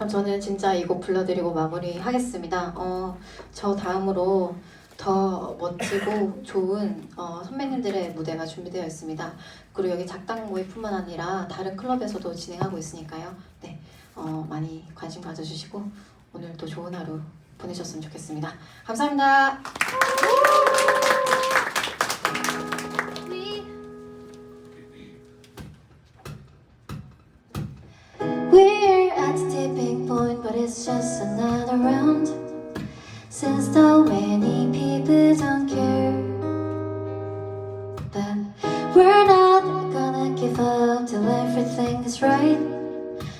그럼 저는 진짜 이 곡 불러드리고 마무리하겠습니다. 저 다음으로 더 멋지고 좋은 선배님들의 무대가 준비되어 있습니다. 그리고 여기 작당 모임뿐만 아니라 다른 클럽에서도 진행하고 있으니까요. 네, 많이 관심 가져주시고 오늘도 좋은 하루 보내셨으면 좋겠습니다. 감사합니다. We're at the tipping point, but it's just another round. Since so many people don't care, but we're not gonna give up till everything is right.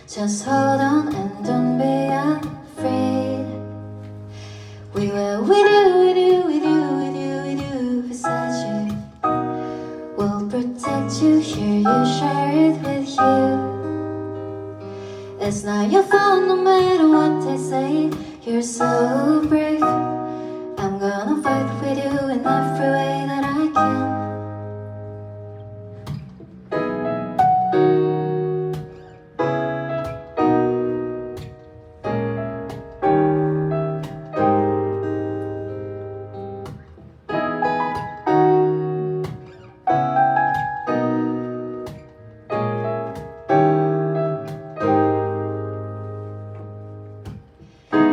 Just hold on and don't be afraid. We will, we do beside you. We'll protect you, hear you, share it with you. It's not your fault no matter what they say. You're so brave. I'm gonna fight with you in every way that I can.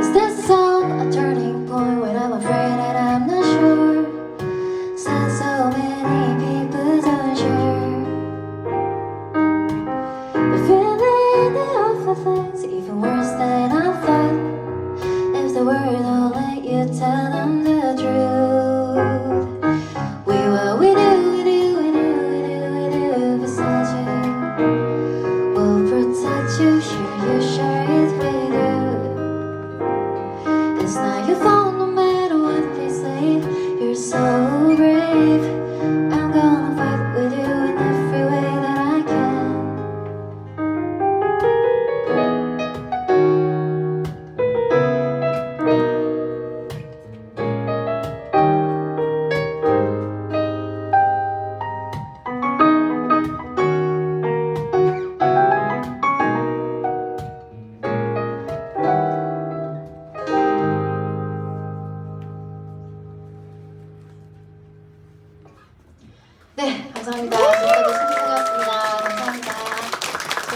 Is this song a turning point when I'm afraid that I'm not sure? Since so many people don't share the feeling of things even worse than I thought. If the world don't let you tell them the truth, we do beside you. We'll protect you, hear you, share it.